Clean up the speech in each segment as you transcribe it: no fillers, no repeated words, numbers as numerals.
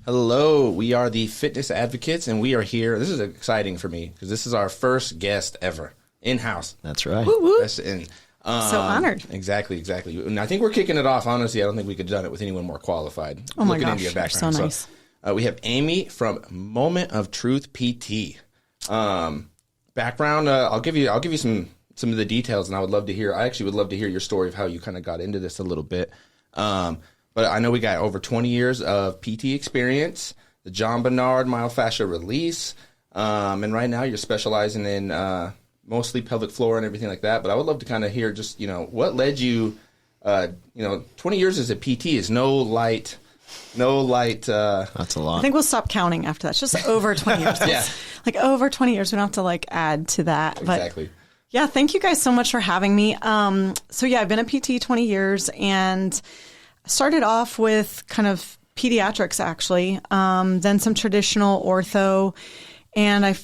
Hello, we are the Fitness Advocates, and we are here. This is exciting for me because this is our first guest ever in-house. That's right. Woo woo. So honored. Exactly. And I think we're kicking it off. Honestly, I don't think we could have done it with anyone more qualified. Oh my Looking gosh, into your you're background. so nice. We have Amy from Moment of Truth PT. Background. I'll give you some of the details, and I would love to hear. I actually would love to hear your story of how you kind of got into this a little bit. But I know we got over 20 years of PT experience, the John Bernard myofascial release, and right now you're specializing in mostly pelvic floor and everything like that. But I would love to kind of hear just, what led you, 20 years as a PT is no light. That's a lot. I think we'll stop counting after that. It's just over 20 years. Yeah. Like over 20 years. We don't have to add to that. Exactly. But yeah, thank you guys so much for having me. So yeah, I've been a PT 20 years and started off with kind of pediatrics actually, then some traditional ortho, and I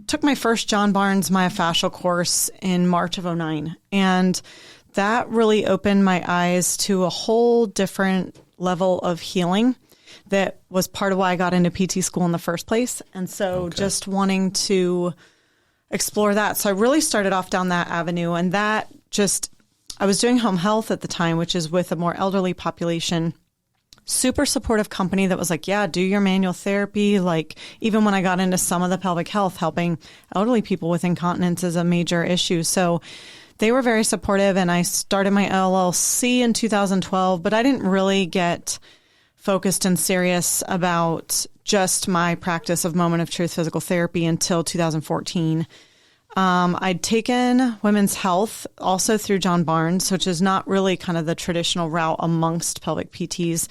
took my first John Barnes myofascial course in March of 2009. And that really opened my eyes to a whole different level of healing that was part of why I got into PT school in the first place. And so just wanting to explore that. So I really started off down that avenue, and that just, I was doing home health at the time, which is with a more elderly population. Super supportive company that was like, yeah, do your manual therapy. Like even when I got into some of the pelvic health, helping elderly people with incontinence is a major issue. So they were very supportive, and I started my LLC in 2012, but I didn't really get focused and serious about just my practice of Moment of Truth physical therapy until 2014. I'd taken women's health also through John Barnes, which is not really kind of the traditional route amongst pelvic PTs.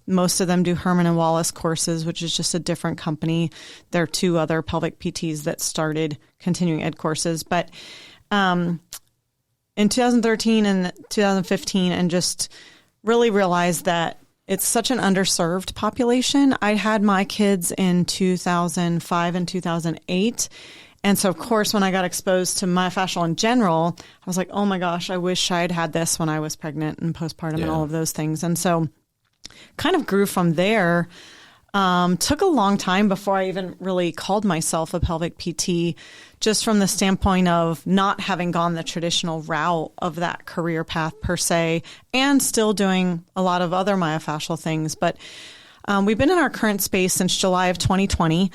Most of them do Herman and Wallace courses, which is just a different company. There are two other pelvic PTs that started continuing ed courses. But in 2013 and 2015, and just really realized that it's such an underserved population. I had my kids in 2005 and 2008. And so, of course, when I got exposed to myofascial in general, I was like, oh my gosh, I wish I had had this when I was pregnant and postpartum and all of those things. And so kind of grew from there. Took a long time before I even really called myself a pelvic PT, just from the standpoint of not having gone the traditional route of that career path per se, and still doing a lot of other myofascial things. But we've been in our current space since July of 2020.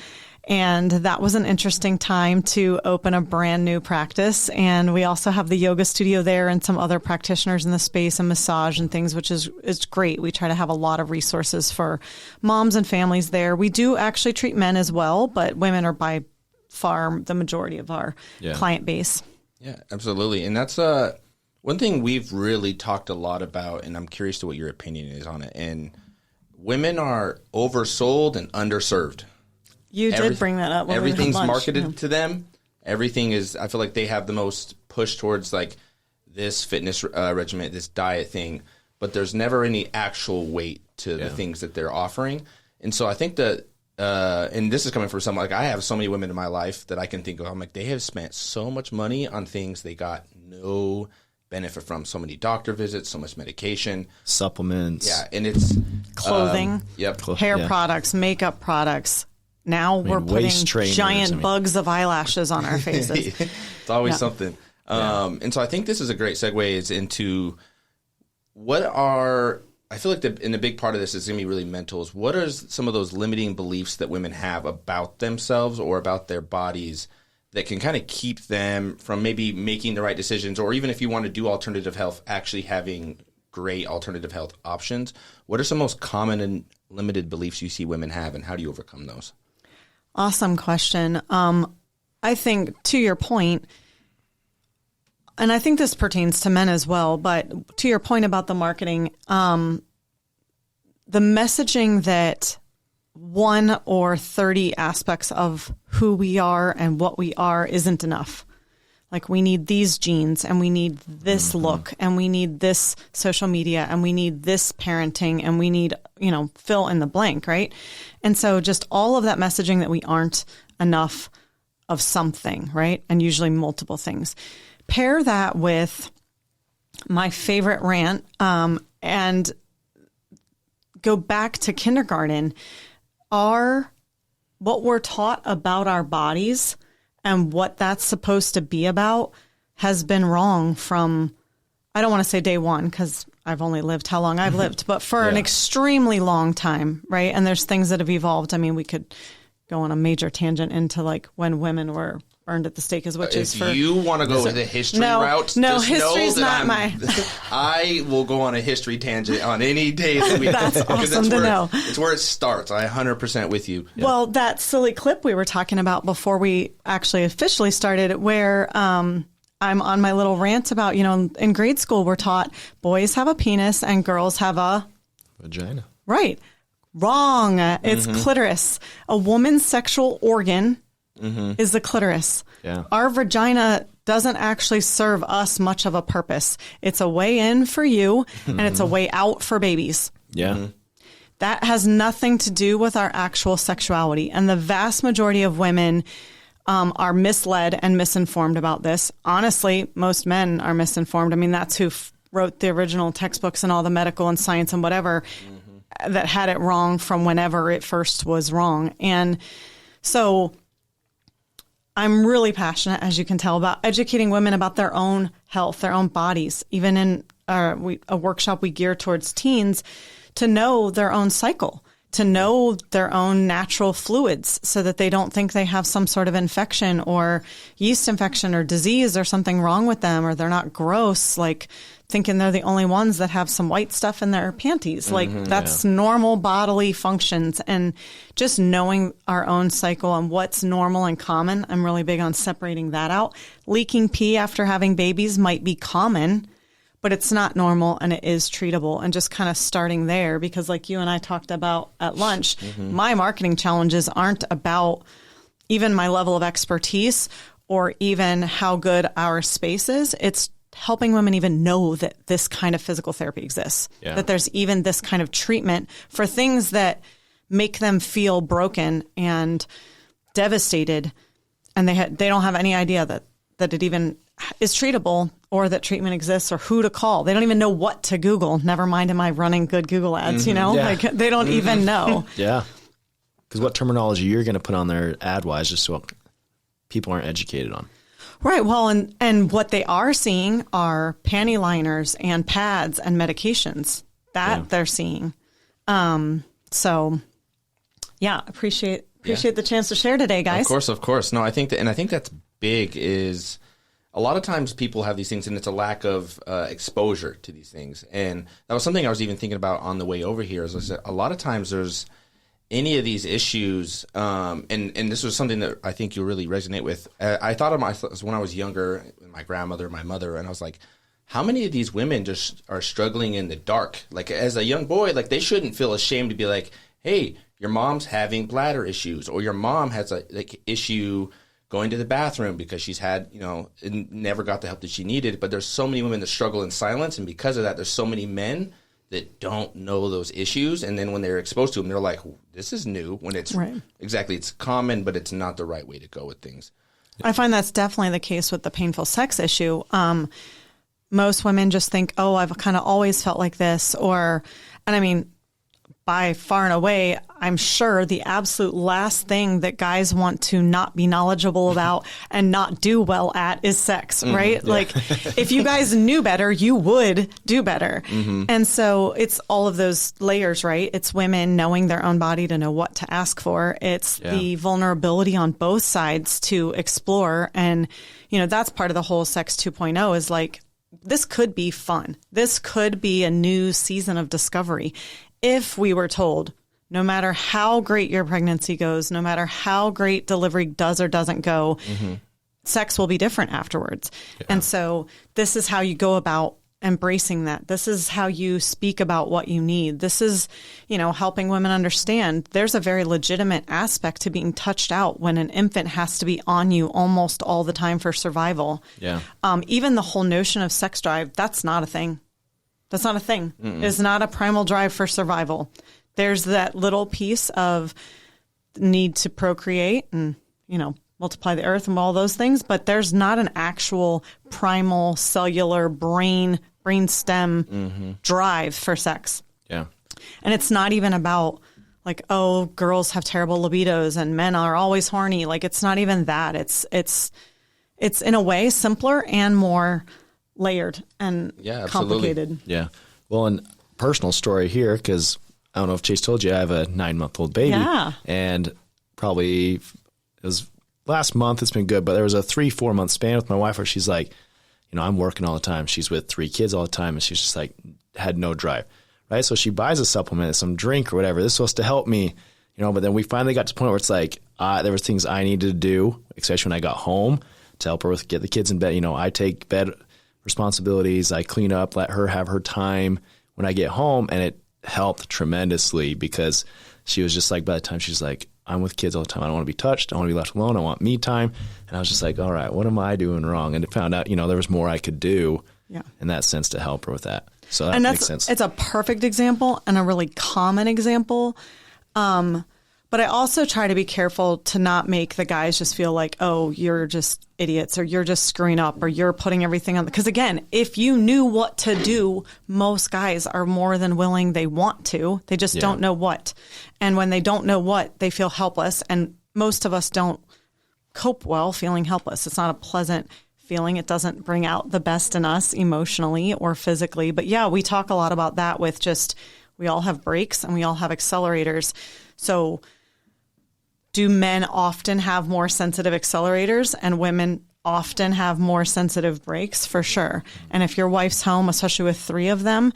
And that was an interesting time to open a brand new practice. And we also have the yoga studio there and some other practitioners in the space and massage and things, which is great. We try to have a lot of resources for moms and families there. We do actually treat men as well, but women are by far the majority of our client base. Yeah, absolutely. And that's one thing we've really talked a lot about, and I'm curious to what your opinion is on it. And women are oversold and underserved. You did bring that up. Everything's marketed to them. Everything is, I feel like they have the most push towards like this fitness regimen, this diet thing, but there's never any actual weight to the things that they're offering. And so I think that, and this is coming from someone, like I have so many women in my life that I can think of. I'm like, they have spent so much money on things they got no benefit from. So many doctor visits, so much medication. Supplements. Yeah, and it's clothing, hair products, makeup products. Now we're putting giant bugs of eyelashes on our faces. It's always something. And so I think this is a great segue is into I feel like in a big part of this is going to be really mental, is what are some of those limiting beliefs that women have about themselves or about their bodies that can kind of keep them from maybe making the right decisions, or even if you want to do alternative health, actually having great alternative health options. What are some most common and limited beliefs you see women have, and how do you overcome those? Awesome question. I think to your point, and I think this pertains to men as well, but to your point about the marketing, the messaging that 1 or 30 aspects of who we are and what we are isn't enough. Like we need these genes, and we need this look, and we need this social media, and we need this parenting, and we need, fill in the blank, right? And so just all of that messaging that we aren't enough of something, right? And usually multiple things. Pair that with my favorite rant, and go back to kindergarten. what we're taught about our bodies and what that's supposed to be about has been wrong from, I don't want to say day one because I've only lived how long I've lived, but for an extremely long time, right? And there's things that have evolved. I mean, we could go on a major tangent into like when women were burned at the stake as witches. If you want to go with the history route, no, just history's know that my. I will go on a history tangent on any day of the week. That's awesome to know. It's where it starts. I 100% with you. Well, that silly clip we were talking about before we actually officially started, where I'm on my little rant about, in grade school we're taught boys have a penis and girls have a vagina. Right. Wrong. It's clitoris. A woman's sexual organ is the clitoris. Yeah. Our vagina doesn't actually serve us much of a purpose. It's a way in for you and it's a way out for babies. Yeah. That has nothing to do with our actual sexuality. And the vast majority of women are misled and misinformed about this. Honestly, most men are misinformed. I mean, that's who wrote the original textbooks and all the medical and science and whatever that had it wrong from whenever it first was wrong. And so I'm really passionate, as you can tell, about educating women about their own health, their own bodies. Even in a workshop we gear towards teens, to know their own cycle, to know their own natural fluids so that they don't think they have some sort of infection or yeast infection or disease or something wrong with them, or they're not gross, like thinking they're the only ones that have some white stuff in their panties. Like that's normal bodily functions. And just knowing our own cycle and what's normal and common, I'm really big on separating that out. Leaking pee after having babies might be common, but it's not normal and it is treatable. And just kind of starting there, because like you and I talked about at lunch, my marketing challenges aren't about even my level of expertise or even how good our space is. It's helping women even know that this kind of physical therapy exists, that there's even this kind of treatment for things that make them feel broken and devastated. And they don't have any idea that it even is treatable or that treatment exists or who to call. They don't even know what to Google. Never mind, am I running good Google ads, like they don't even know. Yeah. Because what terminology you're going to put on there ad-wise just so people aren't educated on. Right. Well, and what they are seeing are panty liners and pads and medications that they're seeing. So, appreciate the chance to share today, guys. Of course. No, I think that's big. Is a lot of times people have these things, and it's a lack of exposure to these things. And that was something I was even thinking about on the way over here. Is a lot of times there's any of these issues, and this was something that I think you'll really resonate with. I thought of myself when I was younger, my grandmother, my mother, and I was like, how many of these women just are struggling in the dark? Like as a young boy, like they shouldn't feel ashamed to be like, hey, your mom's having bladder issues, or your mom has a issue going to the bathroom because she's had, and never got the help that she needed. But there's so many women that struggle in silence, and because of that, there's so many men that don't know those issues, and then when they're exposed to them, they're like, this is new, when it's it's common, but it's not the right way to go with things. I find that's definitely the case with the painful sex issue. Most women just think, oh, I've kind of always felt like this, and I mean, by far and away, I'm sure the absolute last thing that guys want to not be knowledgeable about and not do well at is sex, right? Yeah. Like, if you guys knew better, you would do better. And so it's all of those layers, right? It's women knowing their own body to know what to ask for. It's the vulnerability on both sides to explore. And, that's part of the whole Sex 2.0 is like, this could be fun. This could be a new season of discovery. If we were told, no matter how great your pregnancy goes, no matter how great delivery does or doesn't go, sex will be different afterwards. Yeah. And so this is how you go about embracing that. This is how you speak about what you need. This is, helping women understand there's a very legitimate aspect to being touched out when an infant has to be on you almost all the time for survival. Yeah. Even the whole notion of sex drive, that's not a thing. That's not a thing. It's not a primal drive for survival. There's that little piece of need to procreate and, multiply the earth and all those things, but there's not an actual primal cellular brain stem drive for sex. Yeah. And it's not even about like, oh, girls have terrible libidos and men are always horny. Like, it's not even that. It's in a way simpler and more layered and complicated. Yeah. Well, and personal story here, because I don't know if Chase told you, I have a 9-month-old baby. Yeah. And probably it was last month, it's been good, but there was a 3-4 month span with my wife where she's like, I'm working all the time. She's with 3 kids all the time. And she's just like, had no drive. Right. So she buys a supplement, some drink or whatever. This is supposed to help me, but then we finally got to the point where it's like, there was things I needed to do, especially when I got home to help her with get the kids in bed. I take bed responsibilities. I clean up, let her have her time when I get home. And it helped tremendously because she was just like, by the time she's like, I'm with kids all the time. I don't want to be touched. I want to be left alone. I want me time. And I was just like, all right, what am I doing wrong? And it found out, there was more I could do in that sense to help her with that. So that makes sense. It's a perfect example and a really common example. But I also try to be careful to not make the guys just feel like, oh, you're just idiots or you're just screwing up or you're putting everything on. Because again, if you knew what to do, most guys are more than willing. They want to. They just don't know what. And when they don't know what, they feel helpless. And most of us don't cope well feeling helpless. It's not a pleasant feeling. It doesn't bring out the best in us emotionally or physically. But yeah, we talk a lot about that with just, we all have brakes and we all have accelerators. So do men often have more sensitive accelerators and women often have more sensitive brakes? For sure. And if your wife's home, especially with 3 of them,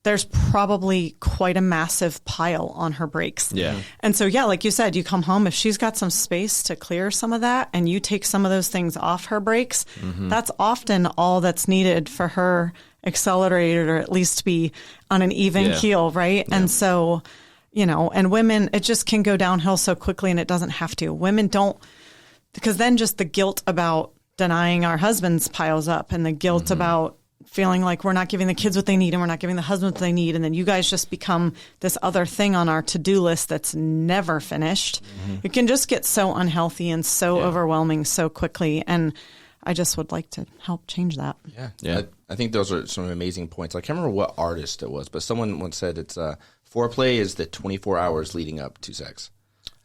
there's probably quite a massive pile on her brakes. Yeah. And so, like you said, you come home, if she's got some space to clear some of that and you take some of those things off her brakes, that's often all that's needed for her accelerator to at least be on an even keel, right? Yeah. And so, and women, it just can go downhill so quickly and it doesn't have to. Women don't, because then just the guilt about denying our husbands piles up and the guilt about feeling like we're not giving the kids what they need and we're not giving the husband what they need. And then you guys just become this other thing on our to-do list that's never finished. It can just get so unhealthy and so overwhelming so quickly. And I just would like to help change that. Yeah. I think those are some amazing points. I can't remember what artist it was, but someone once said it's foreplay is the 24 hours leading up to sex.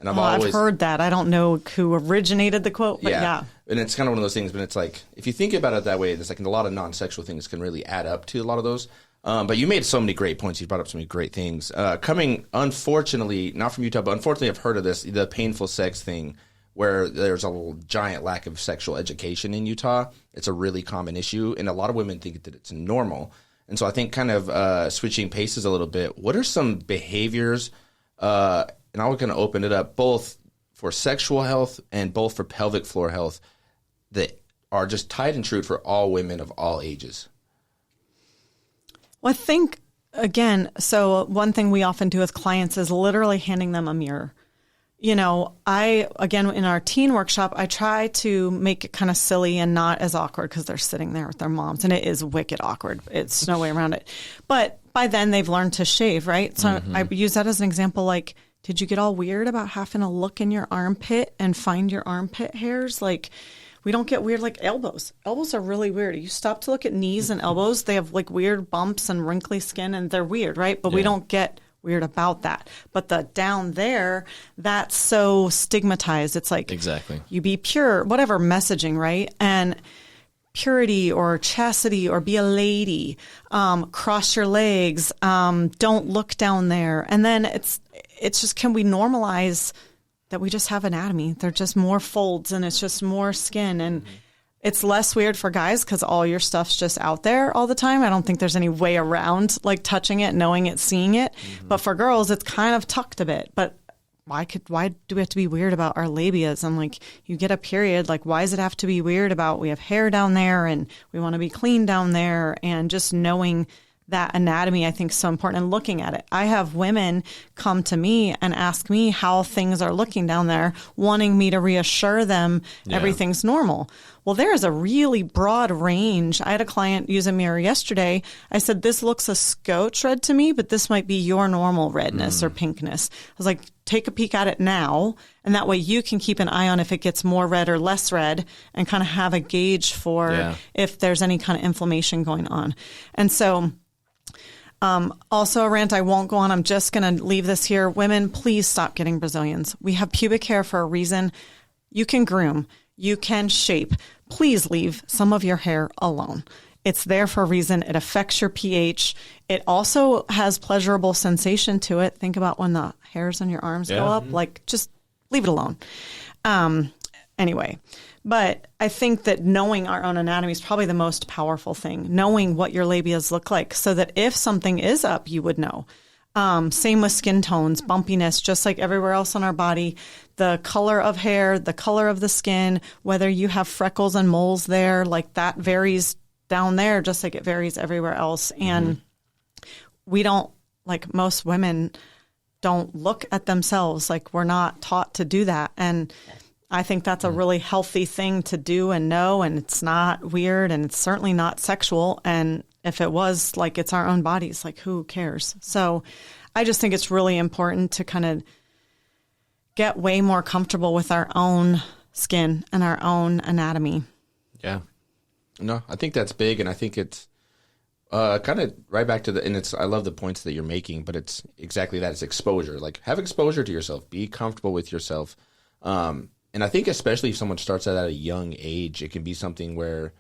And I've heard that. I don't know who originated the quote, but yeah. And it's kind of one of those things, but it's like, if you think about it that way, there's like a lot of non-sexual things can really add up to a lot of those. But you made so many great points. You brought up so many great things. Coming, unfortunately, not from Utah, but unfortunately I've heard of this, the painful sex thing, where there's a giant lack of sexual education in Utah. It's a really common issue, and a lot of women think that it's normal. And so I think kind of switching paces a little bit, what are some behaviors, and I'm going to open it up both for sexual health and both for pelvic floor health, that are just tried and true for all women of all ages? Well, I think, again, so one thing we often do with clients is literally handing them a mirror. Again, in our teen workshop, I try to make it kind of silly and not as awkward because they're sitting there with their moms, and it is wicked awkward. It's no way around it. But by then they've learned to shave, right? So I use that as an example, like, did you get all weird about having to look in your armpit and find your armpit hairs? Like, we don't get weird like elbows. Elbows are really weird. You stop to look at knees and elbows, they have like weird bumps and wrinkly skin, and they're weird, right? But we don't get weird about that. But the down there, that's so stigmatized. It's like, exactly, you be pure, whatever messaging, right? And purity or chastity or be a lady, cross your legs, don't look down there. And then it's just, can we normalize that we just have anatomy? They're just more folds and it's just more skin. And it's less weird for guys because all your stuff's just out there all the time. I don't think there's any way around like touching it, knowing it, seeing it. But for girls, it's kind of tucked a bit. But why do we have to be weird about our labias? I'm like, you get a period, like, why does it have to be weird about we have hair down there and we want to be clean down there? And just knowing that anatomy, I think, is so important, and looking at it. I have women come to me and ask me how things are looking down there, wanting me to reassure them everything's normal. Well, there is a really broad range. I had a client use a mirror yesterday. I said, this looks a scotch red to me, but this might be your normal redness or pinkness. I was like, take a peek at it now, and that way you can keep an eye on if it gets more red or less red and kind of have a gauge for if there's any kind of inflammation going on. And so Also, a rant I won't go on. I'm just going to leave this here. Women, please stop getting Brazilians. We have pubic hair for a reason. You can groom. You can shape. Please leave some of your hair alone. It's there for a reason. It affects your pH. It also has pleasurable sensation to it. Think about when the hairs on your arms go up. Like, just leave it alone. Anyway, but I think that knowing our own anatomy is probably the most powerful thing. Knowing what your labias look like so that if something is up, you would know. Same with skin tones, bumpiness, just like everywhere else on our body. The color of hair, the color of the skin, whether you have freckles and moles there, like that varies down there, just like it varies everywhere else. And we don't, like most women, don't look at themselves. Like we're not taught to do that. And I think that's a really healthy thing to do and know. And it's not weird and it's certainly not sexual. And if it was, like, it's our own bodies, like who cares? So I just think it's really important to kind of get way more comfortable with our own skin and our own anatomy. Yeah. No, I think that's big. And I think it's kind of right back to I love the points that you're making, but it's exactly that. It's exposure. Like have exposure to yourself, be comfortable with yourself. And I think especially if someone starts at a young age, it can be something where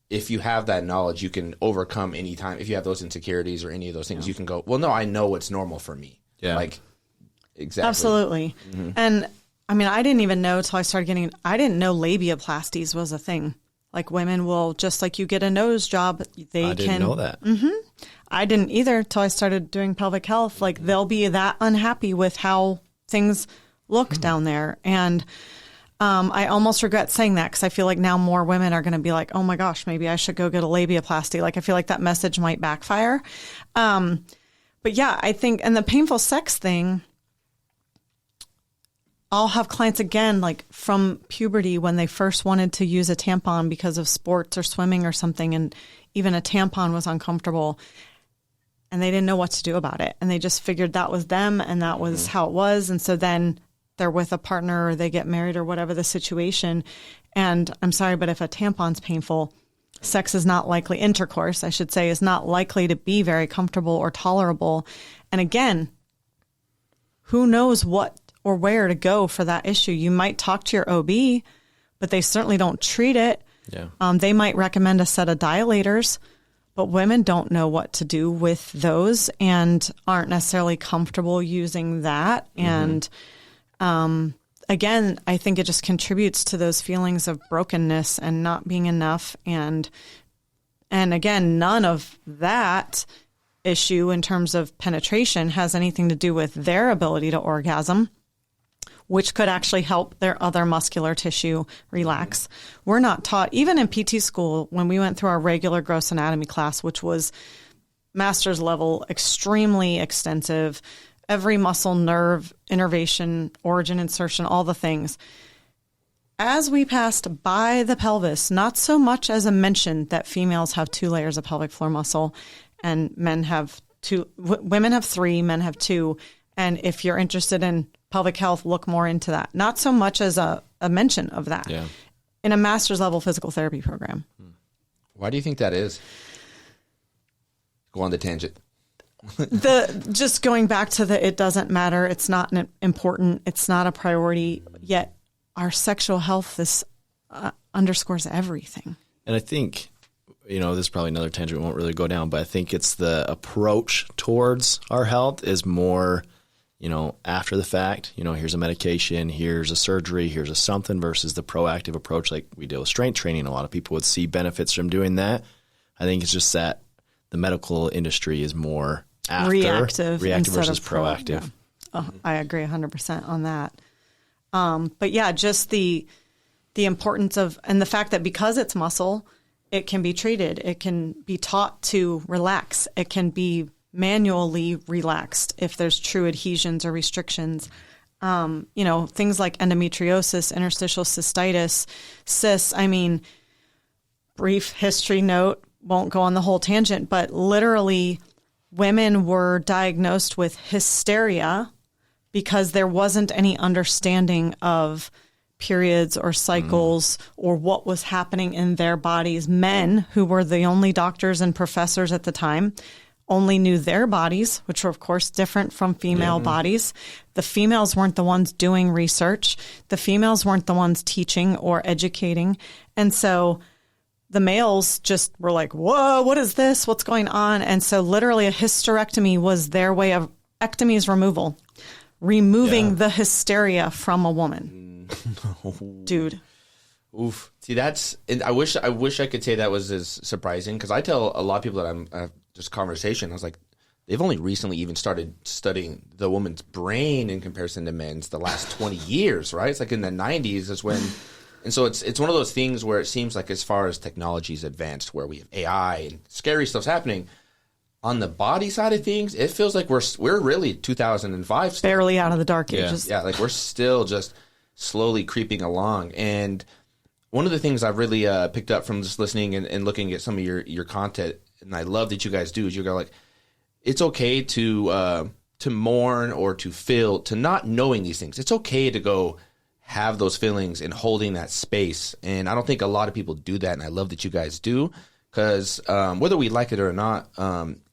if you have that knowledge, you can overcome any time. If you have those insecurities or any of those things, you can go, well, no, I know what's normal for me. Yeah. Like, exactly. Absolutely. And I mean, I didn't even know till I started I didn't know labiaplasties was a thing. Like women will, just like you get a nose job, I didn't know that. I didn't either till I started doing pelvic health. Like they'll be that unhappy with how things look down there. And I almost regret saying that because I feel like now more women are going to be like, oh my gosh, maybe I should go get a labiaplasty. Like I feel like that message might backfire. But yeah, I think, and the painful sex thing, I'll have clients again, like from puberty when they first wanted to use a tampon because of sports or swimming or something. And even a tampon was uncomfortable and they didn't know what to do about it. And they just figured that was them and that was how it was. And so then they're with a partner or they get married or whatever the situation. And I'm sorry, but if a tampon's painful, sex is not likely, intercourse, I should say, is not likely to be very comfortable or tolerable. And again, who knows what or where to go for that issue? You might talk to your OB, but they certainly don't treat it. Yeah. They might recommend a set of dilators, but women don't know what to do with those and aren't necessarily comfortable using that. And again, I think it just contributes to those feelings of brokenness and not being enough. And again, none of that issue in terms of penetration has anything to do with their ability to orgasm, which could actually help their other muscular tissue relax. We're not taught, even in PT school, when we went through our regular gross anatomy class, which was master's level, extremely extensive, every muscle, nerve, innervation, origin, insertion, all the things. As we passed by the pelvis, not so much as a mention that females have 2 layers of pelvic floor muscle and men have 2, women have 3, men have 2. And if you're interested in pelvic health, look more into that. Not so much as a mention of that in a master's level physical therapy program. Why do you think that is? Go on the tangent. Just going back to it doesn't matter. It's not important. It's not a priority. Yet our sexual health underscores everything. And I think, this is probably another tangent we won't really go down, but I think it's the approach towards our health is more, after the fact, here's a medication, here's a surgery, here's a something versus the proactive approach. Like we deal with strength training. A lot of people would see benefits from doing that. I think it's just that the medical industry is more reactive versus proactive. Yeah. Oh, I agree 100% on that. But yeah, just the importance of, and the fact that because it's muscle, it can be treated. It can be taught to relax. It can be manually relaxed if there's true adhesions or restrictions. Things like endometriosis, interstitial cystitis, cysts. I mean, brief history note, won't go on the whole tangent, but literally women were diagnosed with hysteria because there wasn't any understanding of periods or cycles or what was happening in their bodies. Men, who were the only doctors and professors at the time, only knew their bodies, which were, of course, different from female bodies. The females weren't the ones doing research. The females weren't the ones teaching or educating. And so the males just were like, whoa, what is this? What's going on? And so literally a hysterectomy was their way of ectomy is removal, removing the hysteria from a woman. Dude. Oof. See, I wish I could say that was as surprising, because I tell a lot of people that I'm just conversation. I was like, they've only recently even started studying the woman's brain in comparison to men's the last 20 years, right? It's like in the 90s is when, and so it's one of those things where it seems like as far as technology's advanced, where we have AI and scary stuff's happening, on the body side of things, it feels like we're really 2005 still. Barely out of the dark ages. Yeah, like we're still just slowly creeping along. And one of the things I've really picked up from just listening and looking at some of your content, and I love that you guys do, is you go like, it's okay to mourn or to feel, to not knowing these things. It's okay to go have those feelings and holding that space. And I don't think a lot of people do that, and I love that you guys do, because whether we like it or not,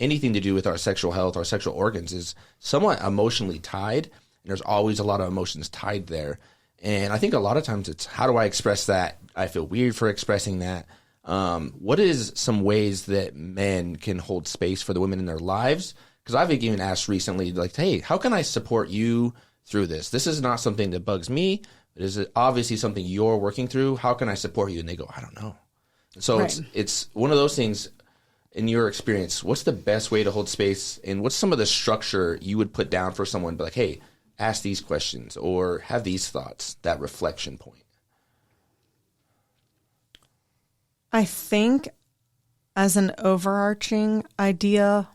anything to do with our sexual health, our sexual organs is somewhat emotionally tied, and there's always a lot of emotions tied there. And I think a lot of times it's, how do I express that? I feel weird for expressing that. What is some ways that men can hold space for the women in their lives? Because I've even asked recently, like, hey, how can I support you through this? This is not something that bugs me. It is obviously something you're working through. How can I support you? And they go, I don't know. So right. It's one of those things. In your experience, what's the best way to hold space? And what's some of the structure you would put down for someone? Be like, hey, ask these questions or have these thoughts, that reflection point. I think as an overarching idea,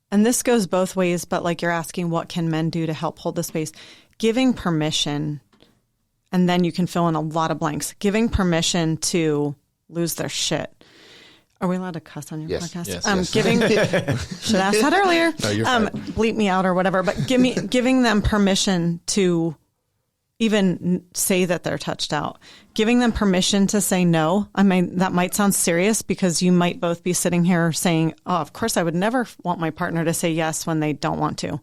and this goes both ways, but like you're asking, what can men do to help hold the space? Giving permission, and then you can fill in a lot of blanks. Giving permission to lose their shit. Are we allowed to cuss on your podcast? Yes. Giving should ask that earlier. No, you're fine. Bleep me out or whatever. But giving them permission to even say that they're touched out. Giving them permission to say no. I mean, that might sound serious, because you might both be sitting here saying, "Oh, of course, I would never want my partner to say yes when they don't want to."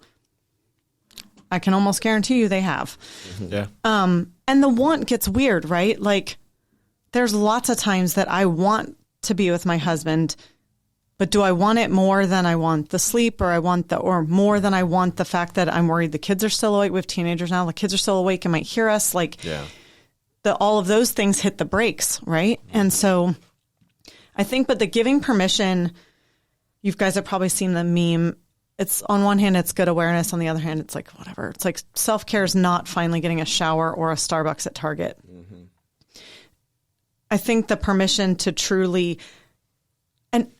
I can almost guarantee you they have. Yeah. And the want gets weird, right? Like, there's lots of times that I want to be with my husband, but do I want it more than I want the sleep, or more than I want the fact that I'm worried the kids are still awake? We have teenagers now. The kids are still awake and might hear us. Like, all of those things hit the brakes, right? And so I think, but the giving permission, you guys have probably seen the meme. It's on one hand, it's good awareness. On the other hand, it's like, whatever. It's like self-care is not finally getting a shower or a Starbucks at Target. Mm-hmm. I think the permission to truly, and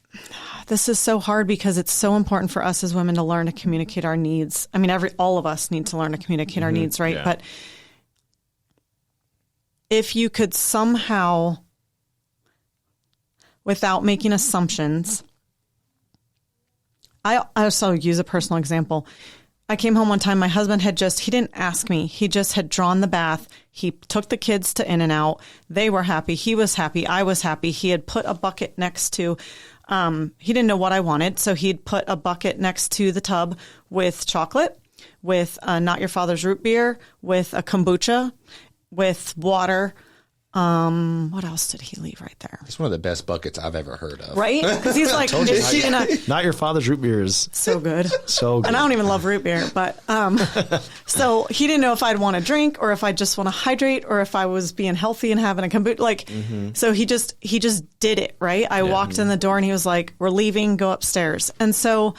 this is so hard because it's so important for us as women to learn to communicate our needs. I mean, all of us need to learn to communicate our needs, right? Yeah. But if you could somehow, without making assumptions, I also use a personal example. I came home one time, my husband he didn't ask me. He just had drawn the bath. He took the kids to In-N-Out. They were happy. He was happy. I was happy. He had put a bucket next to, he didn't know what I wanted. So he'd put a bucket next to the tub with chocolate, with Not Your Father's root beer, with a kombucha, with water. What else did he leave right there? It's one of the best buckets I've ever heard of. Right? Because he's like, is she gonna... Not Your Father's root beer is so good. So good. And I don't even love root beer, but so he didn't know if I'd want to drink or if I just want to hydrate or if I was being healthy and having a kombucha. Like, so he just did it, right? I walked in the door and he was like, "We're leaving, go upstairs." And so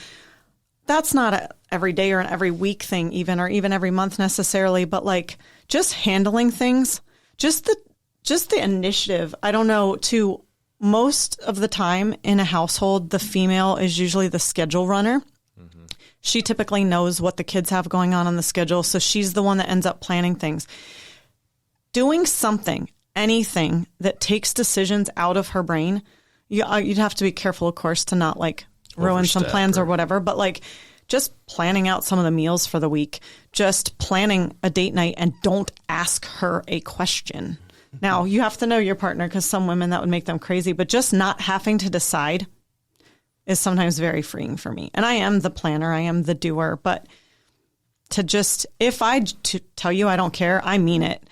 that's not a every day or an every week thing, or even every month necessarily, but like just handling things, just the initiative. I don't know, to most of the time in a household, the female is usually the schedule runner. Mm-hmm. She typically knows what the kids have going on the schedule. So she's the one that ends up planning things. Doing something, anything that takes decisions out of her brain, you'd have to be careful, of course, to not like ruin some plans or whatever, but like just planning out some of the meals for the week, just planning a date night, and don't ask her a question. Now, you have to know your partner, because some women that would make them crazy, but just not having to decide is sometimes very freeing for me. And I am the planner, I am the doer, but to just, if I tell you I don't care, I mean it.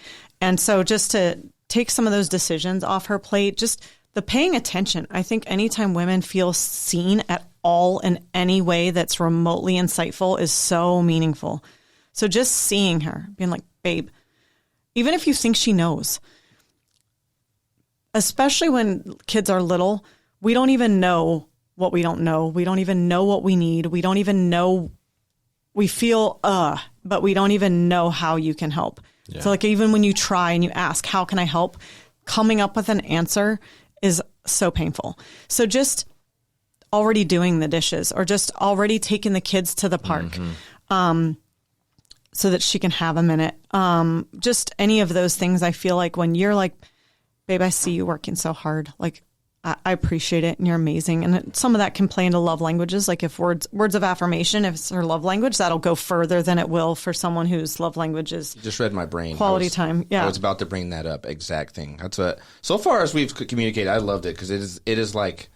And so just to take some of those decisions off her plate, just the paying attention. I think anytime women feel seen at all in any way that's remotely insightful is so meaningful. So just seeing her, being like, babe, even if you think she knows, especially when kids are little, we don't even know what we don't know. We don't even know what we need. We don't even know. We feel, but we don't even know how you can help. Yeah. So like even when you try and you ask, how can I help? Coming up with an answer is so painful. So just already doing the dishes or just already taking the kids to the park so that she can have a minute. Just any of those things. I feel like when you're like, babe, I see you working so hard. Like, I appreciate it and you're amazing. And some of that can play into love languages. Like if words of affirmation, if it's her love language, that'll go further than it will for someone whose love language is you just read my brain. Quality time. Yeah. I was about to bring that up. Exact thing. That's what, so far as we've communicated, I loved it because it is like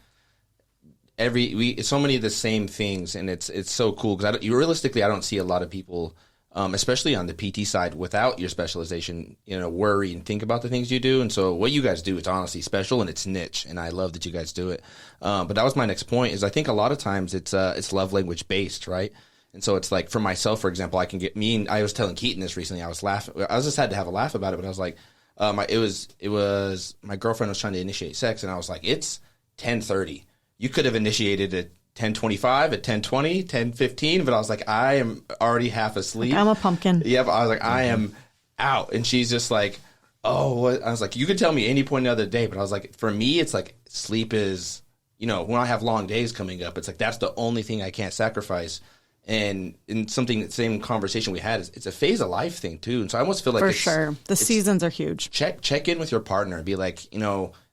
so many of the same things. And it's so cool because realistically, I don't see a lot of people, especially on the PT side, without your specialization, worry and think about the things you do. And so what you guys do is honestly special and it's niche. And I love that you guys do it. But that was my next point is I think a lot of times it's love language based, right? And so it's like for myself, for example, I can get I was telling Keaton this recently. I was laughing. I just had to have a laugh about it, but I was like, it was my girlfriend was trying to initiate sex and I was like, it's 10:30. You could have initiated it 10:25, at 10:20, 10:15, but I was like, I am already half asleep. I'm a pumpkin. Yeah, but I was like, I am out. And she's just like, oh, what? I was like, you could tell me any point the other day, but I was like, for me, it's like sleep is, when I have long days coming up, it's like that's the only thing I can't sacrifice. And in the same conversation we had, it's a phase of life thing too. And so I almost feel like for sure, the seasons are huge. Check in with your partner and be like,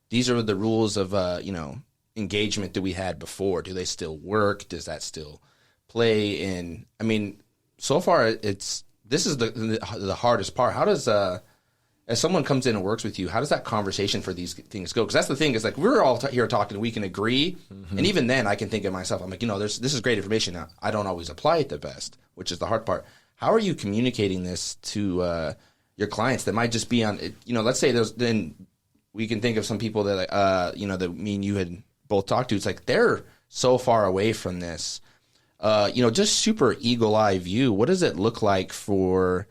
these are the rules of, engagement that we had before. Do they still work? Does that still play? And I mean, so far this is the hardest part. How does as someone comes in and works with you, how does that conversation for these things go? Because that's the thing is like we're all here talking, we can agree, and even then I can think of myself. I'm like, this is great information. Now, I don't always apply it the best, which is the hard part. How are you communicating this to your clients that might just be on? Let's say then we can think of some people that that me and you had both talked to. It's like they're so far away from this. Just super eagle eye view. What does it look like for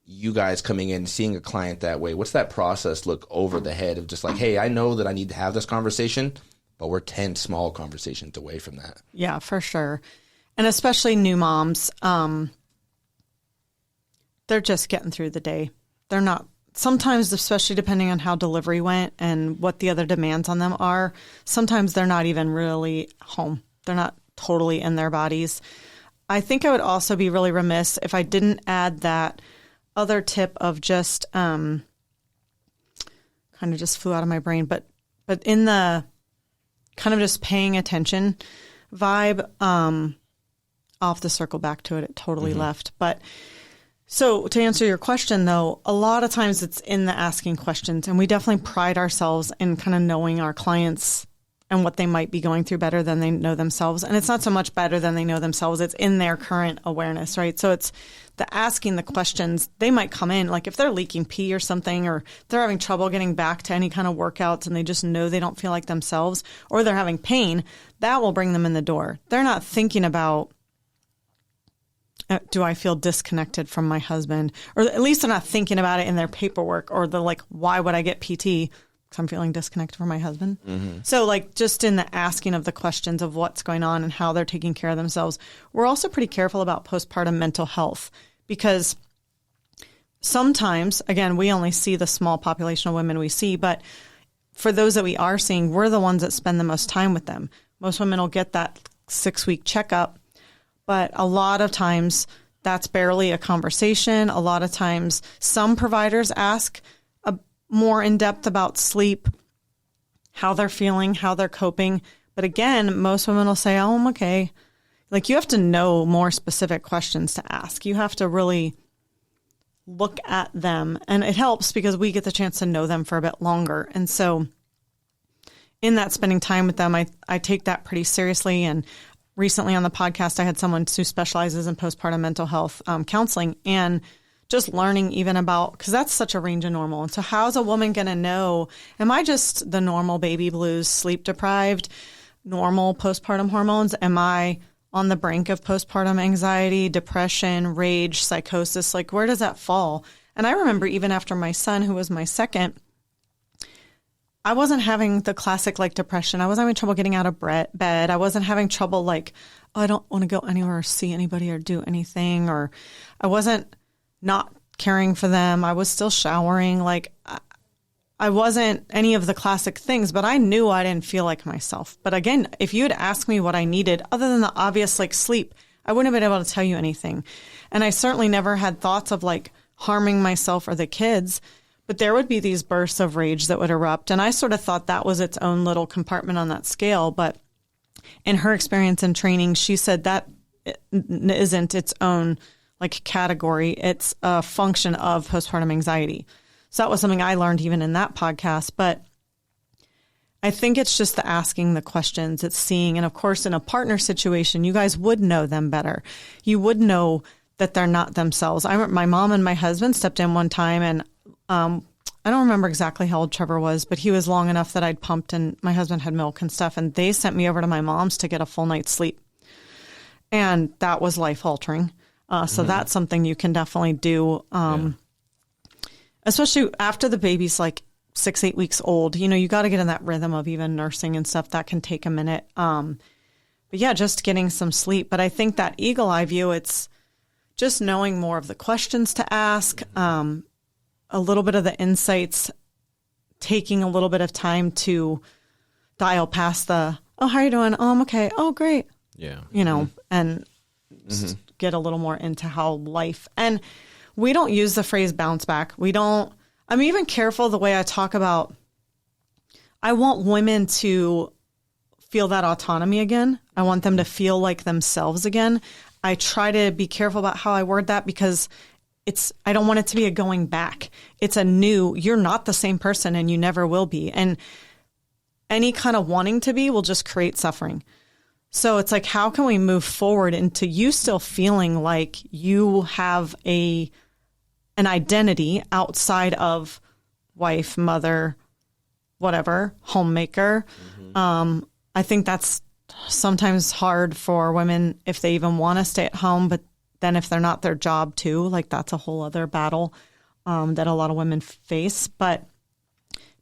you guys coming in, seeing a client that way? What's that process look over the head of just like, hey, I know that I need to have this conversation, but we're 10 small conversations away from that. Yeah, for sure. And especially new moms, they're just getting through the day. They're not. Sometimes, especially depending on how delivery went and what the other demands on them are, sometimes they're not even really home. They're not totally in their bodies. I think I would also be really remiss if I didn't add that other tip of just kind of just flew out of my brain, but in the kind of just paying attention vibe, I'll have to circle back to it. It totally left. But so to answer your question, though, a lot of times it's in the asking questions, and we definitely pride ourselves in kind of knowing our clients and what they might be going through better than they know themselves. And it's not so much better than they know themselves. It's in their current awareness, right? So it's the asking the questions. They might come in, like if they're leaking pee or something, or they're having trouble getting back to any kind of workouts and they just know they don't feel like themselves, or they're having pain, that will bring them in the door. They're not thinking about, do I feel disconnected from my husband? Or at least they're not thinking about it in their paperwork, or the like, why would I get PT? Because I'm feeling disconnected from my husband. So like just in the asking of the questions of what's going on and how they're taking care of themselves. We're also pretty careful about postpartum mental health because sometimes, again, we only see the small population of women we see, but for those that we are seeing, we're the ones that spend the most time with them. Most women will get that 6-week checkup. But a lot of times that's barely a conversation. A lot of times some providers ask more in depth about sleep, how they're feeling, how they're coping. But again, most women will say, oh, I'm okay. Like you have to know more specific questions to ask. You have to really look at them. And it helps because we get the chance to know them for a bit longer. And so in that spending time with them, I take that pretty seriously. And recently on the podcast, I had someone who specializes in postpartum mental health counseling, and just learning even about, because that's such a range of normal. And so how's a woman going to know, am I just the normal baby blues, sleep deprived, normal postpartum hormones? Am I on the brink of postpartum anxiety, depression, rage, psychosis? Like, where does that fall? And I remember even after my son, who was my second, I wasn't having the classic like depression. I wasn't having trouble getting out of bed. I wasn't having trouble like, oh, I don't want to go anywhere or see anybody or do anything. Or I wasn't not caring for them. I was still showering. Like I wasn't any of the classic things, but I knew I didn't feel like myself. But again, if you had asked me what I needed, other than the obvious like sleep, I wouldn't have been able to tell you anything. And I certainly never had thoughts of like harming myself or the kids. But there would be these bursts of rage that would erupt. And I sort of thought that was its own little compartment on that scale. But in her experience and training, she said that isn't its own like category. It's a function of postpartum anxiety. So that was something I learned even in that podcast. But I think it's just the asking the questions, it's seeing. And of course, in a partner situation, you guys would know them better. You would know that they're not themselves. My mom and my husband stepped in one time, and I don't remember exactly how old Trevor was, but he was long enough that I'd pumped and my husband had milk and stuff. And they sent me over to my mom's to get a full night's sleep. And that was life altering. So that's something you can definitely do. Especially after the baby's like 6-8 weeks old, you got to get in that rhythm of even nursing and stuff. That can take a minute. But yeah, just getting some sleep. But I think that eagle eye view, it's just knowing more of the questions to ask, a little bit of the insights, taking a little bit of time to dial past the, oh, how are you doing? Oh, I'm okay. Oh, great. Yeah. And just get a little more into how life, and we don't use the phrase bounce back. I'm even careful the way I talk about, I want women to feel that autonomy again. I want them to feel like themselves again. I try to be careful about how I word that because I don't want it to be a going back. It's you're not the same person and you never will be. And any kind of wanting to be will just create suffering. So it's like, how can we move forward into you still feeling like you have an identity outside of wife, mother, whatever, homemaker? I think that's sometimes hard for women if they even want to stay at home, but then if they're not their job too, like that's a whole other battle that a lot of women face. But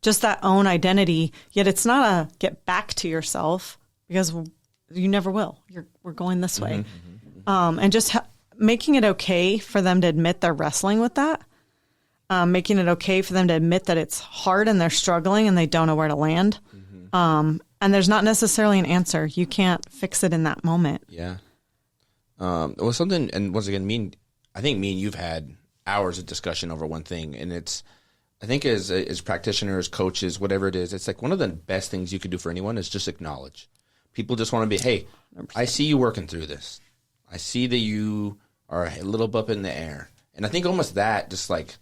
just that own identity, yet it's not a get back to yourself because you never will. We're going this way. And just making it okay for them to admit they're wrestling with that, making it okay for them to admit that it's hard and they're struggling and they don't know where to land. And there's not necessarily an answer. You can't fix it in that moment. Yeah. Well, something, and once again, I think me and you've had hours of discussion over one thing, and I think as practitioners, coaches, whatever it is, it's like one of the best things you could do for anyone is just acknowledge. People just want to be, hey, 100%. I see you working through this. I see that you are a little bump in the air. And I think almost that just like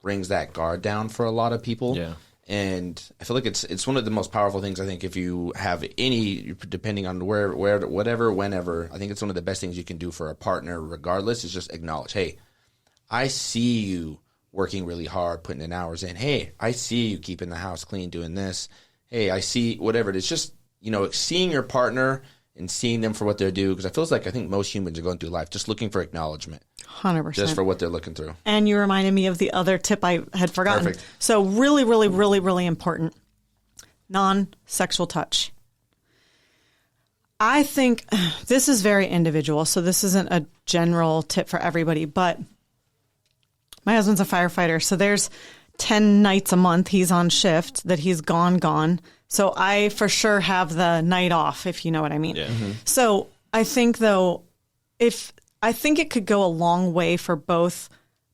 brings that guard down for a lot of people. Yeah. And I feel like it's one of the most powerful things. I think if you have any, depending on where, whatever, whenever, I think it's one of the best things you can do for a partner, regardless, is just acknowledge, hey, I see you working really hard, putting in hours in. Hey, I see you keeping the house clean, doing this. Hey, I see whatever it is. Just, seeing your partner and seeing them for what they do. Because I think most humans are going through life just looking for acknowledgement. 100%. Just for what they're looking through. And you reminded me of the other tip I had forgotten. Perfect. So really, really, really, really important. Non-sexual touch. I think this is very individual, so this isn't a general tip for everybody, but my husband's a firefighter, so there's 10 nights a month he's on shift that he's gone. So I for sure have the night off, if you know what I mean. Yeah. So I think, though, I think it could go a long way for both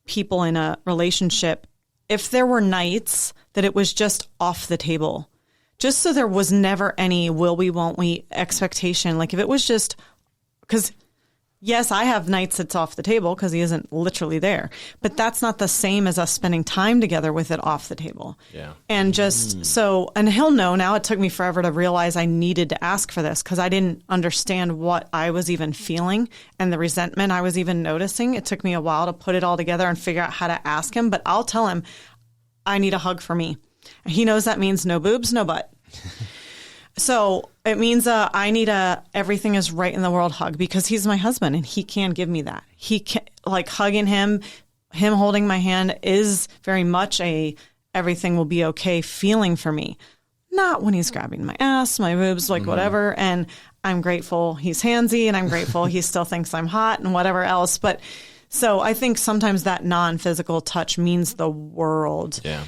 people in a relationship if there were nights that it was just off the table, just so there was never any will we, won't we expectation. Like if it was just, because Yes, I have nights it's off the table because he isn't literally there. But that's not the same as us spending time together with it off the table. Yeah. And just so, and he'll know now. It took me forever to realize I needed to ask for this because I didn't understand what I was even feeling and the resentment I was even noticing. It took me a while to put it all together and figure out how to ask him. But I'll tell him, I need a hug for me. He knows that means no boobs, no butt. So it means I need everything is right in the world hug because he's my husband and he can give me that. He can, like hugging him holding my hand is very much everything will be okay feeling for me. Not when he's grabbing my ass, my boobs, like whatever. And I'm grateful he's handsy and I'm grateful he still thinks I'm hot and whatever else. But so I think sometimes that non-physical touch means the world. Yeah.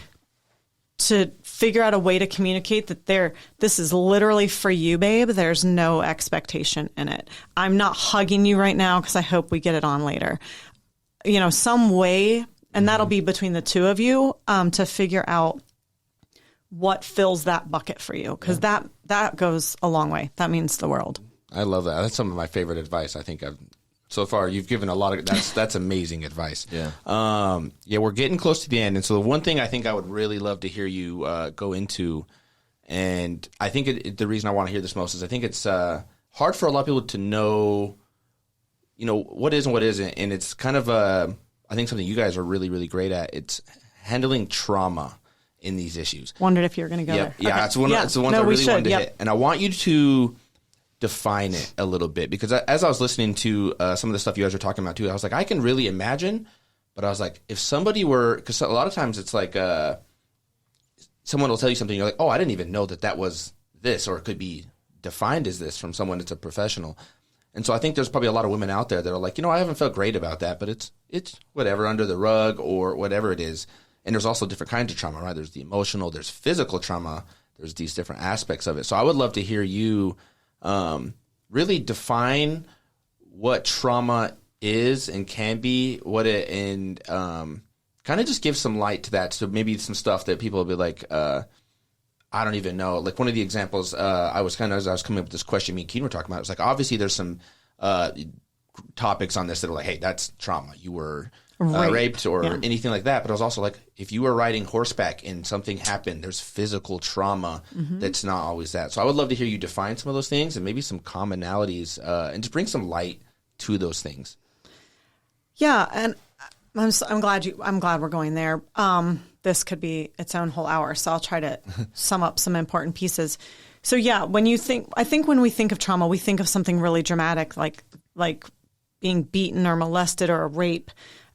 To figure out a way to communicate that this is literally for you, babe. There's no expectation in it. I'm not hugging you right now because I hope we get it on later. You know, some way, and that'll be between the two of you to figure out what fills that bucket for you because that goes a long way. That means the world. I love that. That's some of my favorite advice I think so far. You've given a lot of that's amazing advice. Yeah. We're getting close to the end, and so the one thing I think I would really love to hear you go into, and I think the reason I want to hear this most is I think it's hard for a lot of people to know, you know, what is and what isn't, and it's kind of I think something you guys are really, really great at. It's handling trauma in these issues. Wondered if you were going to go there. Yeah, Okay. It's the ones I really wanted to hit, and I want you to define it a little bit because as I was listening to some of the stuff you guys were talking about too, I was like, I can really imagine, but I was like, if somebody were, because a lot of times it's like someone will tell you something, you're like, oh, I didn't even know that was this, or it could be defined as this from someone that's a professional. And so I think there's probably a lot of women out there that are like, you know, I haven't felt great about that, but it's whatever, under the rug or whatever it is. And there's also different kinds of trauma, right? There's the emotional, there's physical trauma, there's these different aspects of it. So I would love to hear you really define what trauma is and can be, and kind of just give some light to that. So maybe some stuff that people will be like, I don't even know. Like one of the examples, as I was coming up with this question me and Keen were talking about, it was like, obviously there's some topics on this that are like, hey, that's trauma. You were raped or anything like that. But I was also like, if you were riding horseback and something happened, there's physical trauma that's not always that. So I would love to hear you define some of those things and maybe some commonalities and just bring some light to those things. Yeah, and I'm glad we're going there. This could be its own whole hour, so I'll try to sum up some important pieces. So yeah, when we think of trauma, we think of something really dramatic, like being beaten or molested or a rape.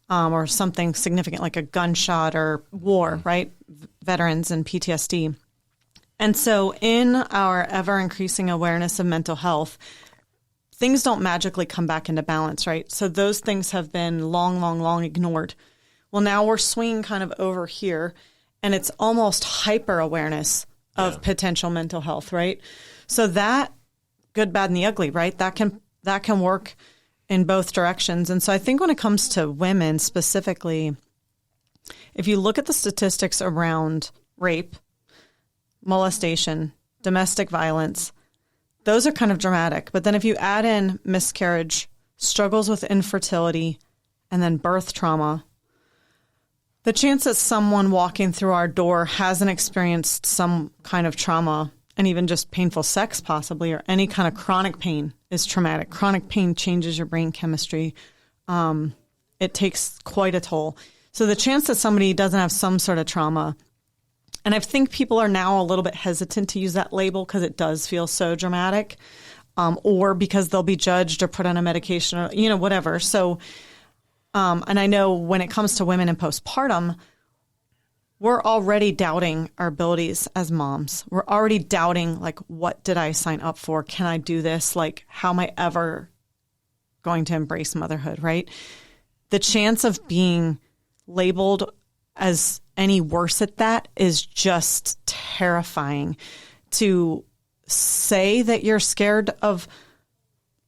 Or something significant like a gunshot or war, right? Veterans and PTSD. And so in our ever-increasing awareness of mental health, things don't magically come back into balance, right? So those things have been long ignored. Well, now we're swinging kind of over here, and it's almost hyper-awareness of potential mental health, right? So that good, bad, and the ugly, right? That can work in both directions. And so I think when it comes to women specifically, if you look at the statistics around rape, molestation, domestic violence, those are kind of dramatic. But then if you add in miscarriage, struggles with infertility, and then birth trauma, the chance that someone walking through our door hasn't experienced some kind of trauma and even just painful sex possibly, or any kind of chronic pain is traumatic. Chronic pain changes your brain chemistry. It takes quite a toll. So the chance that somebody doesn't have some sort of trauma, and I think people are now a little bit hesitant to use that label because it does feel so dramatic, or because they'll be judged or put on a medication or, you know, whatever. So, and I know when it comes to women in postpartum, we're already doubting our abilities as moms. We're already doubting, like, what did I sign up for? Can I do this? Like, how am I ever going to embrace motherhood, right? The chance of being labeled as any worse at that is just terrifying. To say that you're scared of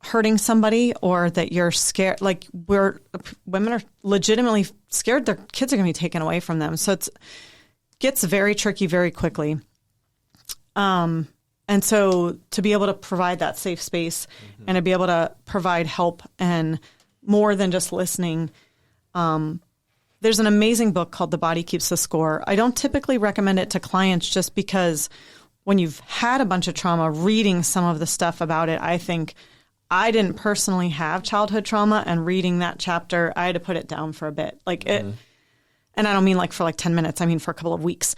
hurting somebody or that you're scared, like, women are legitimately scared their kids are going to be taken away from them. So it gets very tricky very quickly. And so to be able to provide that safe space and to be able to provide help and more than just listening, there's an amazing book called The Body Keeps the Score. I don't typically recommend it to clients just because when you've had a bunch of trauma, reading some of the stuff about it, I think I didn't personally have childhood trauma, and reading that chapter, I had to put it down for a bit. Like it, and I don't mean like for like 10 minutes, I mean for a couple of weeks.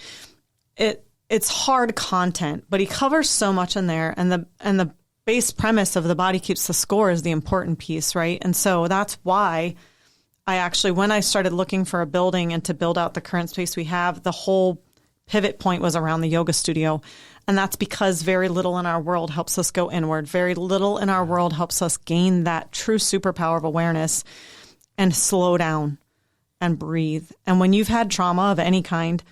It's hard content, but he covers so much in there, and the base premise of The Body Keeps the Score is the important piece, right? And so that's why I actually, when I started looking for a building and to build out the current space we have, the whole pivot point was around the yoga studio. And that's because very little in our world helps us go inward. Very little in our world helps us gain that true superpower of awareness and slow down and breathe. And when you've had trauma of any kind,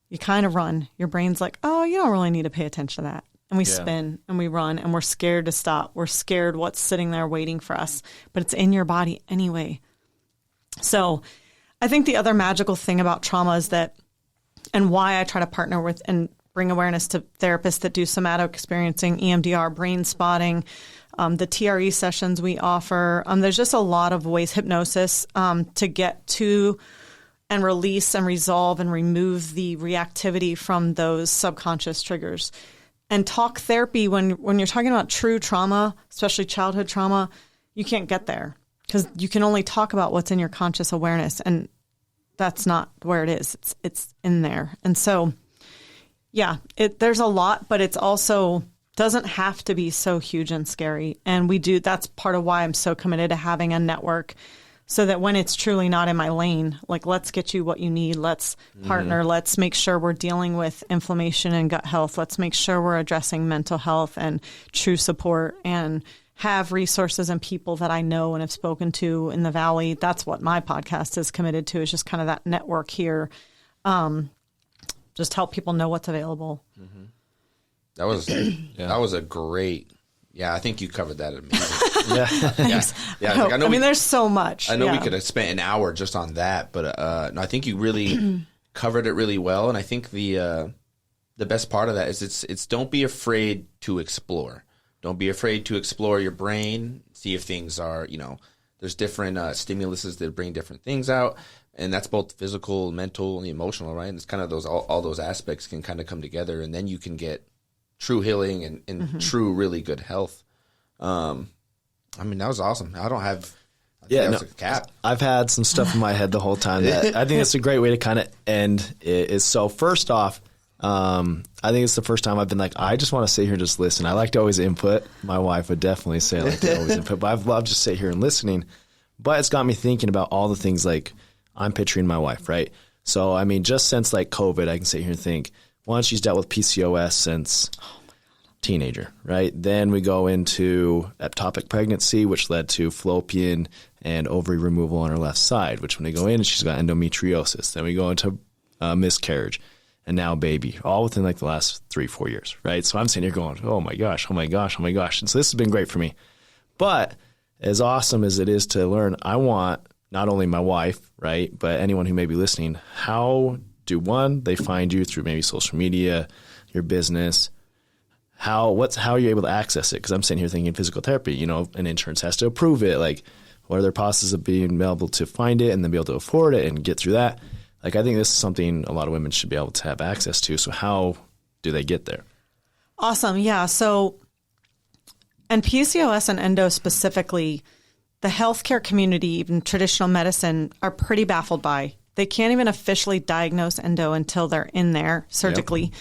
you kind of run. Your brain's like, oh, you don't really need to pay attention to that. And we spin and we run and we're scared to stop. We're scared what's sitting there waiting for us, but it's in your body anyway. So I think the other magical thing about trauma is that, and why I try to partner with and bring awareness to therapists that do somatic experiencing, EMDR, brain spotting, the TRE sessions we offer. There's just a lot of ways, hypnosis, to get to and release and resolve and remove the reactivity from those subconscious triggers. And talk therapy, when you're talking about true trauma, especially childhood trauma, you can't get there because you can only talk about what's in your conscious awareness, and that's not where it is. It's in there. And so, yeah, there's a lot, but it's also doesn't have to be so huge and scary. And that's part of why I'm so committed to having a network, so that when it's truly not in my lane, like, let's get you what you need. Let's partner. Let's make sure we're dealing with inflammation and gut health. Let's make sure we're addressing mental health and true support, and have resources and people that I know and have spoken to in the Valley. That's what my podcast is committed to, is just kind of that network here. Just help people know what's available. That was a great, I think you covered that amazing. Thanks. Yeah. I mean, there's so much. I know we could have spent an hour just on that, but no, I think you really covered it really well. And I think the best part of that is it's don't be afraid to explore. Don't be afraid to explore your brain, see if things are, there's different stimuluses that bring different things out. And that's both physical, mental, and emotional, right? And it's kind of all those aspects can kind of come together, and then you can get true healing and true, really good health. I mean, that was awesome. I don't have... a cap. I've had some stuff in my head the whole time that I think it's a great way to kind of end it. So first off, I think it's the first time I've been like, I just want to sit here and just listen. I like to always input. My wife would definitely say I like to always input, but I've loved just sit here and listening. But it's got me thinking about all the things, like I'm picturing my wife, right? So, I mean, just since like COVID, I can sit here and think, one, she's dealt with PCOS since teenager, right? Then we go into ectopic pregnancy, which led to fallopian and ovary removal on her left side, which when they go in, she's got endometriosis. Then we go into miscarriage, and now baby, all within like the last 3-4 years, right? So I'm sitting here going, oh my gosh. And so this has been great for me. But as awesome as it is to learn, I want not only my wife, right, but anyone who may be listening, how they find you through maybe social media, your business? How are you able to access it? Because I'm sitting here thinking physical therapy, an insurance has to approve it. Like, what are their processes of being able to find it and then be able to afford it and get through that? Like, I think this is something a lot of women should be able to have access to. So how do they get there? Awesome. Yeah. So, and PCOS and endo specifically, the healthcare community, even traditional medicine, are pretty baffled by. They can't even officially diagnose endo until they're in there surgically.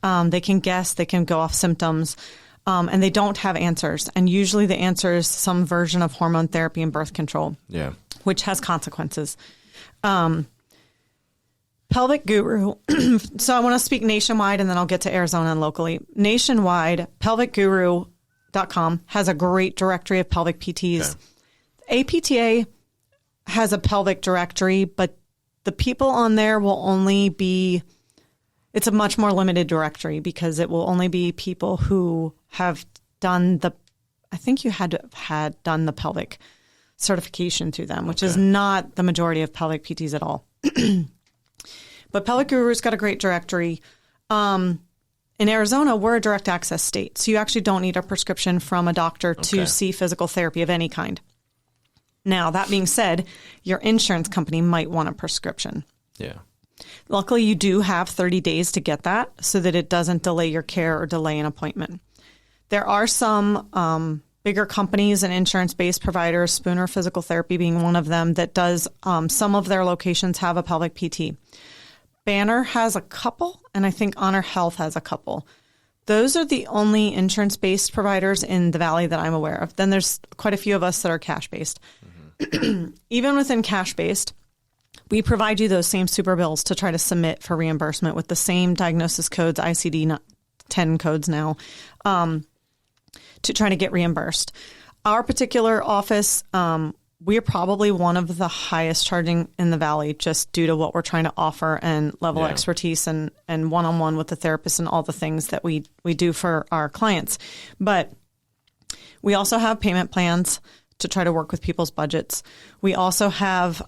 Yep. They can guess, they can go off symptoms, and they don't have answers. And usually the answer is some version of hormone therapy and birth control, which has consequences. Pelvic Guru. So I want to speak nationwide, and then I'll get to Arizona and locally. Nationwide, pelvicguru.com has a great directory of pelvic PTs. Okay. APTA has a pelvic directory, but the people on there will only be, it's a much more limited directory because it will only be people who have done I think you had to have had done the pelvic certification through them, which is not the majority of pelvic PTs at all. But Pelvic Guru's got a great directory. In Arizona, we're a direct access state, so you actually don't need a prescription from a doctor to see physical therapy of any kind. Now, that being said, your insurance company might want a prescription. Yeah. Luckily, you do have 30 days to get that so that it doesn't delay your care or delay an appointment. There are some bigger companies and insurance-based providers, Spooner Physical Therapy being one of them, that does some of their locations have a pelvic PT. Banner has a couple, and I think Honor Health has a couple. Those are the only insurance-based providers in the Valley that I'm aware of. Then there's quite a few of us that are cash-based. Mm-hmm. Even within cash-based, we provide you those same super bills to try to submit for reimbursement with the same diagnosis codes, ICD-10 codes now, to try to get reimbursed. Our particular office, we are probably one of the highest charging in the Valley just due to what we're trying to offer and level of expertise and one-on-one with the therapist and all the things that we do for our clients. But we also have payment plans to try to work with people's budgets. We also have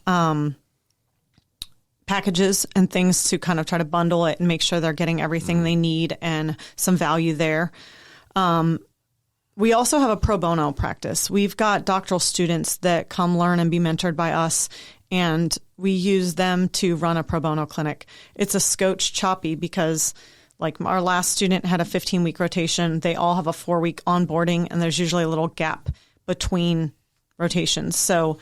packages and things to kind of try to bundle it and make sure they're getting everything they need and some value there. We also have a pro bono practice. We've got doctoral students that come learn and be mentored by us, and we use them to run a pro bono clinic. It's a scotch choppy because like our last student had a 15-week rotation. They all have a 4-week onboarding, and there's usually a little gap between rotations. So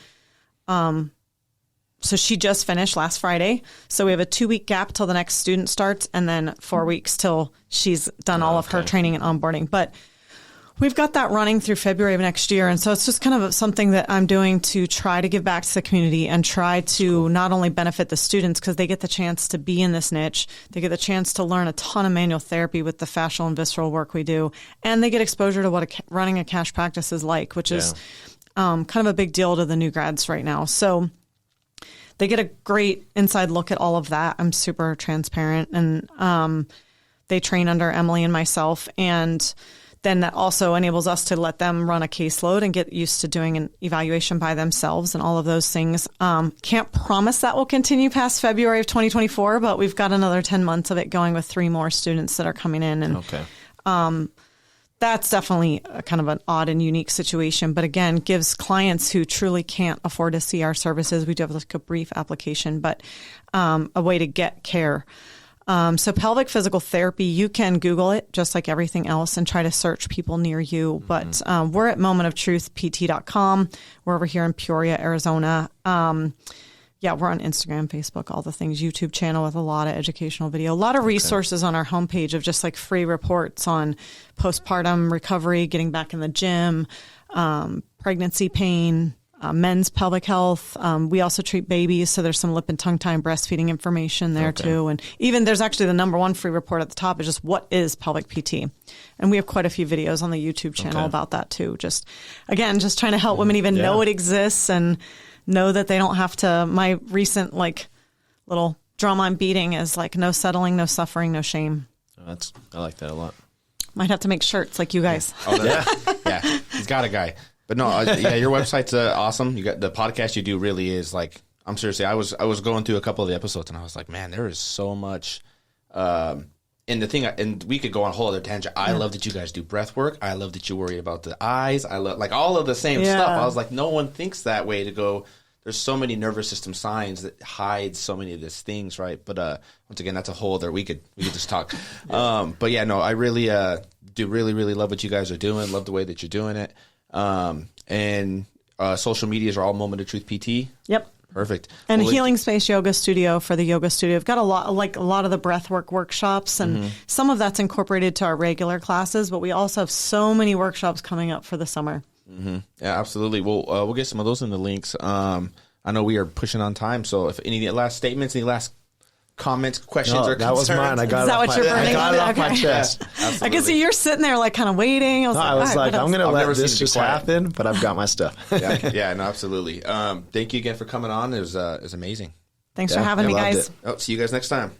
she just finished last Friday. So we have a 2-week gap till the next student starts, and then 4 weeks till she's done all of her training and onboarding. But we've got that running through February of next year. And so it's just kind of something that I'm doing to try to give back to the community and try to not only benefit the students because they get the chance to be in this niche, they get the chance to learn a ton of manual therapy with the fascial and visceral work we do, and they get exposure to what running a cash practice is like, which is kind of a big deal to the new grads right now. So they get a great inside look at all of that. I'm super transparent, and they train under Emily and myself, and then that also enables us to let them run a caseload and get used to doing an evaluation by themselves and all of those things. Can't promise that will continue past February of 2024, but we've got another 10 months of it going with 3 more students that are coming in. And that's definitely a kind of an odd and unique situation, but again, gives clients who truly can't afford to see our services. We do have like a brief application, but a way to get care. So pelvic physical therapy, you can Google it just like everything else and try to search people near you. But we're at momentoftruthpt.com. We're over here in Peoria, Arizona. We're on Instagram, Facebook, all the things, YouTube channel with a lot of educational video, a lot of resources on our homepage of just like free reports on postpartum recovery, getting back in the gym, pregnancy pain, men's pelvic health. We also treat babies, so there's some lip and tongue tie and breastfeeding information there too. And even there's actually the number 1 free report at the top is just what is pelvic PT. And we have quite a few videos on the YouTube channel about that too. Just trying to help women even know it exists and know that they don't have to. My recent like little drum I'm beating is like no settling, no suffering, no shame. I like that a lot. Might have to make shirts like you guys. Yeah, he's got a guy. But no, your website's awesome. You got the podcast you do really is like, I'm seriously, I was going through a couple of the episodes and I was like, man, there is so much. And the thing, and we could go on a whole other tangent. I love that you guys do breath work. I love that you worry about the eyes. I love like all of the same stuff. I was like, no one thinks that way to go. There's so many nervous system signs that hide so many of these things, right? But once again, that's a whole other, we could just talk. But yeah, no, I really do really love what you guys are doing. Love the way that you're doing it. And social medias are all Moment of Truth PT. Yep. Perfect. And Healing Space Yoga Studio for the yoga studio. I've got a lot of the breathwork workshops, and some of that's incorporated to our regular classes, but we also have so many workshops coming up for the summer. Mm-hmm. Yeah, absolutely. We'll get some of those in the links. I know we are pushing on time, so if any last statements, any last comments, questions, or concerns. That was mine. I got it off my chest. I can see you're sitting there like kind of waiting. I was like, I'm going to let this just happen, but I've got my stuff. Yeah, no, absolutely. Thank you again for coming on. It was amazing. Thanks for having me, guys. See you guys next time.